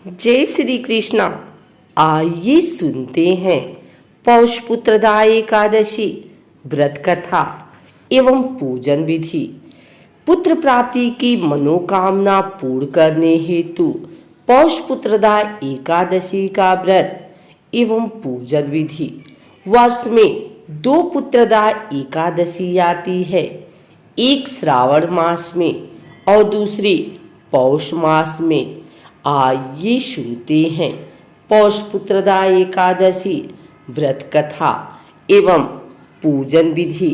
जय श्री कृष्णा। आइए सुनते हैं पौष पुत्रदा एकादशी व्रत कथा एवं पूजन विधि। पुत्र प्राप्ति की मनोकामना पूर्ण करने हेतु पौष पुत्रदा एकादशी का व्रत एवं पूजन विधि। वर्ष में दो पुत्रदा एकादशी आती है, एक श्रावण मास में और दूसरी पौष मास में। आइए सुनते हैं पौष पुत्रदा एकादशी व्रत कथा एवं पूजन विधि।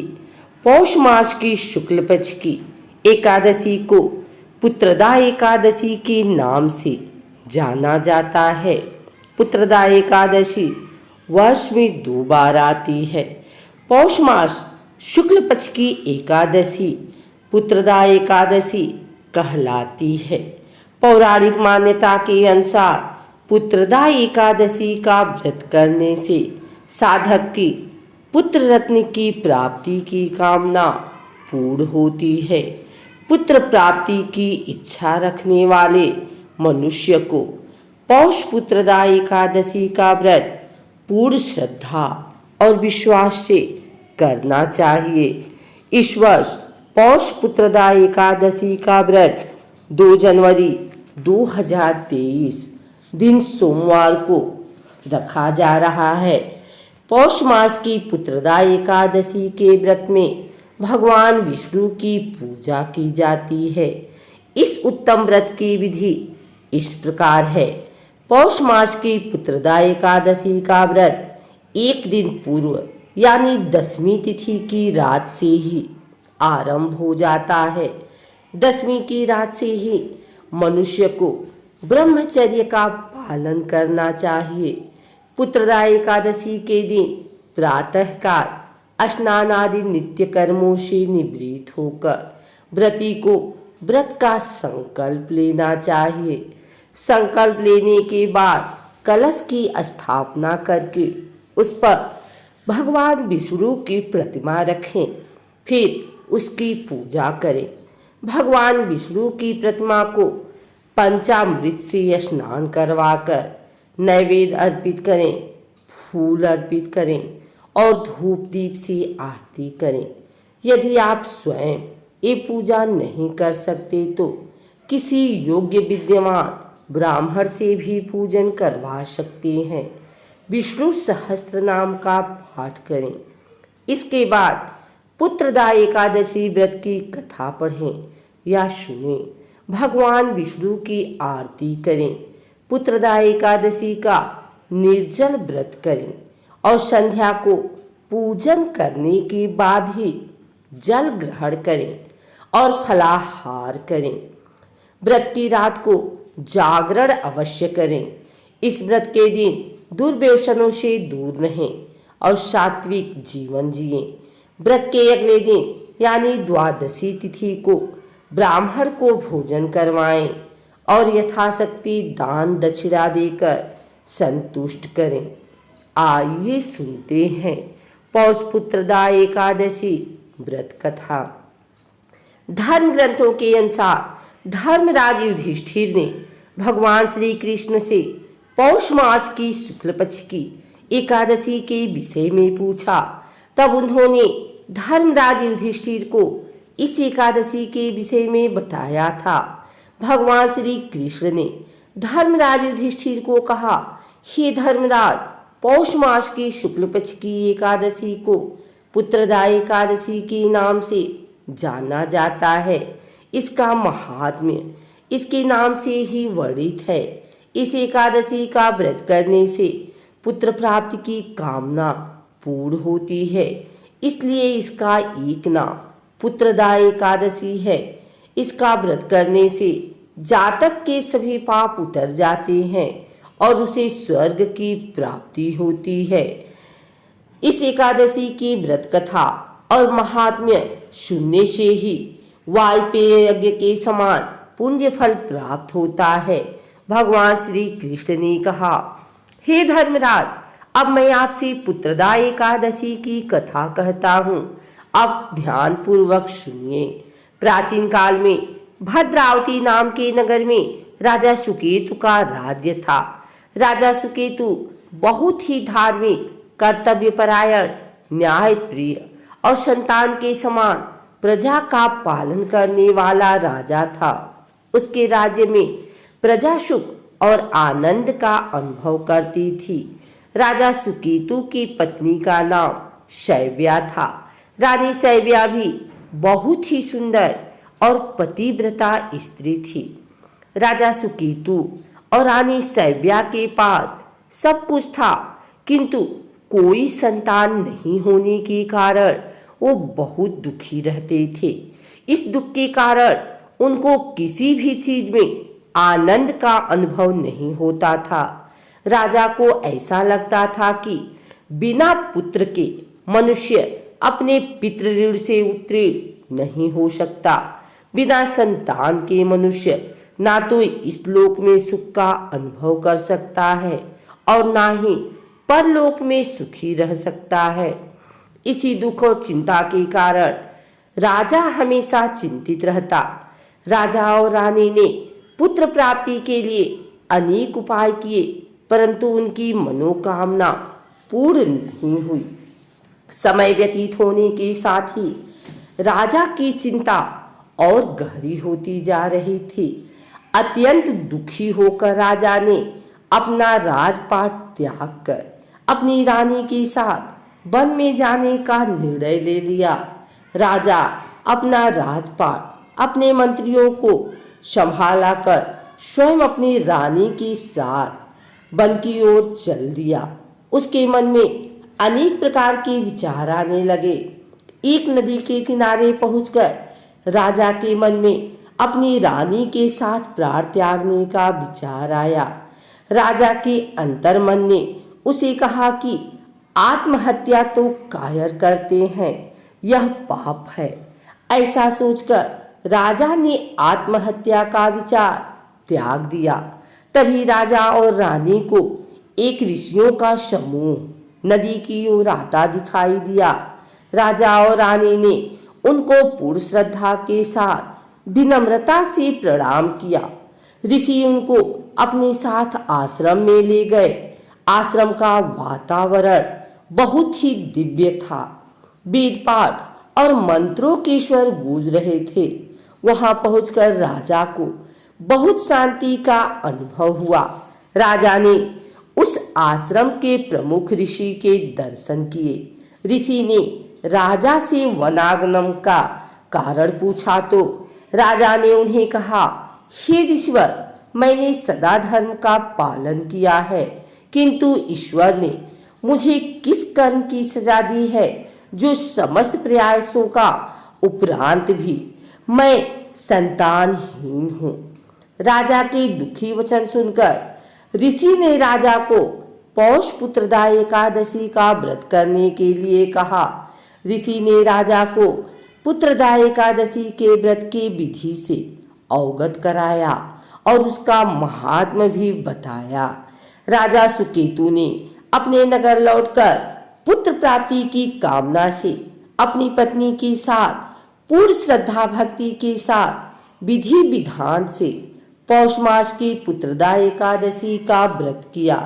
पौष मास की शुक्ल पक्ष की एकादशी को पुत्रदा एकादशी के नाम से जाना जाता है। पुत्रदा एकादशी वर्ष में दो बार आती है। पौष मास शुक्ल पक्ष की एकादशी पुत्रदा एकादशी कहलाती है। पौराणिक मान्यता के अनुसार पुत्रदा एकादशी का व्रत करने से साधक की पुत्र रत्न की प्राप्ति की कामना पूर्ण होती है। पुत्र प्राप्ति की इच्छा रखने वाले मनुष्य को पौष पुत्रदा एकादशी का व्रत पूर्ण श्रद्धा और विश्वास से करना चाहिए। इस वर्ष पौष पुत्रदा एकादशी का व्रत 2 जनवरी 2023 दिन सोमवार को रखा जा रहा है। पौष मास की पुत्रदा एकादशी के व्रत में भगवान विष्णु की पूजा की जाती है। इस उत्तम व्रत की विधि इस प्रकार है। पौष मास की पुत्रदा एकादशी का व्रत एक दिन पूर्व यानी 10वीं तिथि की रात से ही आरंभ हो जाता है। 10वीं की रात से ही मनुष्य को ब्रह्मचर्य का पालन करना चाहिए। पुत्रदा एकादशी के दिन प्रातःकाल स्नान आदि नित्य कर्मों से निवृत्त होकर व्रती को व्रत का संकल्प लेना चाहिए। संकल्प लेने के बाद कलश की स्थापना करके उस पर भगवान विष्णु की प्रतिमा रखें, फिर उसकी पूजा करें। भगवान विष्णु की प्रतिमा को पंचामृत से स्नान करवाकर नैवेद्य अर्पित करें, फूल अर्पित करें और धूप दीप से आरती करें। यदि आप स्वयं ये पूजा नहीं कर सकते तो किसी योग्य विद्यमान ब्राह्मण से भी पूजन करवा सकते हैं। विष्णु सहस्त्र नाम का पाठ करें। इसके बाद पुत्रदा एकादशी व्रत की कथा पढ़ें या सुनें। भगवान विष्णु की आरती करें। पुत्रदा एकादशी का निर्जल व्रत करें और संध्या को पूजन करने के बाद ही जल ग्रहण करें और फलाहार करें। व्रत की रात को जागरण अवश्य करें। इस व्रत के दिन दुर्व्यसनों से दूर रहें और सात्विक जीवन जिएं। व्रत के अगले दिन यानी द्वादशी तिथि को ब्राह्मण को भोजन करवाएं और यथाशक्ति दान दक्षिणा देकर संतुष्ट करें। आइए सुनते हैं पौष पुत्रदा एकादशी व्रत कथा। धर्म ग्रंथों के अनुसार धर्मराज युधिष्ठिर ने भगवान श्री कृष्ण से पौष मास की शुक्ल पक्ष की एकादशी के विषय में पूछा। तब उन्होंने धर्मराज युधिष्ठिर को इस एकादशी के विषय में बताया था। भगवान श्री कृष्ण ने धर्मराज युधिष्ठिर को कहा, हे धर्मराज, पौष मास की शुक्ल पक्ष की एकादशी को पुत्रदा एकादशी के नाम से जाना जाता है। इसका महात्म्य इसके नाम से ही वर्णित है। इस एकादशी का व्रत करने से पुत्र प्राप्ति की कामना पूर्ण होती है, इसलिए इसका एक नाम पुत्रदा एकादशी है। इसका व्रत करने से जातक के सभी पाप उतर जाते हैं और उसे स्वर्ग की प्राप्ति होती है। इस एकादशी की व्रत कथा और महात्म्य सुनने से ही वाजपेय यज्ञ के समान पुण्य फल प्राप्त होता है। भगवान श्री कृष्ण ने कहा, हे धर्मराज, अब मैं आपसे पुत्रदा एकादशी की कथा कहता हूँ। अब ध्यान पूर्वक सुनिए। प्राचीन काल में भद्रावती नाम के नगर में राजा सुकेतु का राज्य था। राजा सुकेतु बहुत ही धार्मिक, कर्तव्यपरायण, न्यायप्रिय और संतान के समान प्रजा का पालन करने वाला राजा था। उसके राज्य में प्रजा सुख और आनंद का अनुभव करती थी। राजा सुकेतु की पत्नी का नाम शैव्या था। रानी शैव्या भी बहुत ही सुंदर और पतिव्रता स्त्री थी। राजा सुकेतु और रानी शैव्या के पास सब कुछ था, किंतु कोई संतान नहीं होने के कारण वो बहुत दुखी रहते थे। इस दुख के कारण उनको किसी भी चीज में आनंद का अनुभव नहीं होता था। राजा को ऐसा लगता था कि बिना पुत्र के मनुष्य अपने पितृ ऋण से उत्तीर्ण नहीं हो सकता। बिना संतान के मनुष्य ना तो इस लोक में सुख का अनुभव कर सकता है और ना ही परलोक में सुखी रह सकता है। इसी दुख और चिंता के कारण राजा हमेशा चिंतित रहता। राजा और रानी ने पुत्र प्राप्ति के लिए अनेक उपाय किए, परंतु उनकी मनोकामना पूर्ण नहीं हुई। समय व्यतीत होने के साथ ही राजा की चिंता और गहरी होती जा रही थी। अत्यंत दुखी होकर राजा ने अपना राजपाट त्याग कर अपनी रानी के साथ वन में जाने का निर्णय ले लिया। राजा अपना राजपाट अपने मंत्रियों को संभाला कर स्वयं अपनी रानी के साथ वन की ओर चल दिया। उसके मन में अनेक प्रकार के विचार आने लगे। एक नदी के किनारे पहुंचकर राजा के मन में अपनी रानी के साथ प्राण त्यागने का विचार आया। राजा के अंतर्मन ने उसे कहा कि आत्महत्या तो कायर करते हैं, यह पाप है। ऐसा सोचकर राजा ने आत्महत्या का विचार त्याग दिया। तभी राजा और रानी को एक ऋषियों का समूह नदी की ओर आता दिखाई दिया। राजा और रानी ने उनको पूर्ण श्रद्धा के साथ विनम्रता से प्रणाम किया। ऋषि उनको अपने साथ आश्रम में ले गए। आश्रम का वातावरण बहुत ही दिव्य था। वेद पाठ और मंत्रों के स्वर गूंज रहे थे। वहां पहुंचकर राजा को बहुत शांति का अनुभव हुआ। राजा ने उस आश्रम के प्रमुख ऋषि के दर्शन किए। ऋषि ने राजा से वनागमन का कारण पूछा तो राजा ने उन्हें कहा, हे ऋषिवर, मैंने सदा धर्म का पालन किया है, किंतु ईश्वर ने मुझे किस कर्म की सजा दी है जो समस्त प्रयासों का उपरांत भी मैं संतानहीन हूँ। राजा के दुखी वचन सुनकर ऋषि ने राजा को पौष पुत्रदा एकादशी का व्रत करने के लिए कहा। ऋषि ने राजा को पुत्रदा एकादशी के व्रत की विधि से अवगत कराया और उसका महात्म्य भी बताया। राजा सुकेतु ने अपने नगर लौटकर पुत्र प्राप्ति की कामना से अपनी पत्नी के साथ पूर्ण श्रद्धा भक्ति के साथ विधि विधान से पौष मास की पुत्रदा एकादशी का व्रत किया।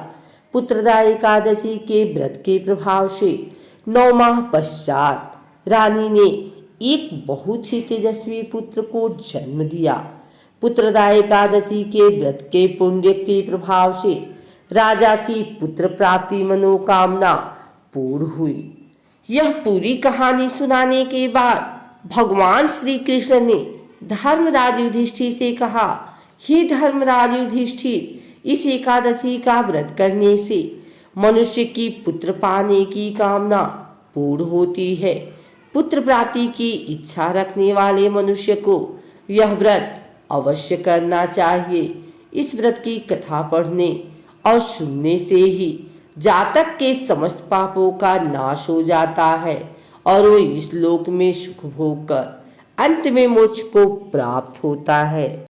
पुत्रदा एकादशी के व्रत के प्रभाव से 9 माह पश्चात रानी ने एक बहुत ही तेजस्वी पुत्र को जन्म दिया। पुत्रदा एकादशी के व्रत के पुण्य के प्रभाव से राजा की पुत्र प्राप्ति मनोकामना पूर्ण हुई। यह पूरी कहानी सुनाने के बाद भगवान श्री कृष्ण ने धर्मराज युधिष्ठिर से कहा, हे धर्मराज युधिष्ठिर, इस एकादशी का व्रत करने से मनुष्य की पुत्र पाने की कामना पूर्ण होती है। पुत्र प्राप्ति की इच्छा रखने वाले मनुष्य को यह व्रत अवश्य करना चाहिए। इस व्रत की कथा पढ़ने और सुनने से ही जातक के समस्त पापों का नाश हो जाता है और वो इस लोक में सुख भोग कर अंत में मोक्ष को प्राप्त होता है।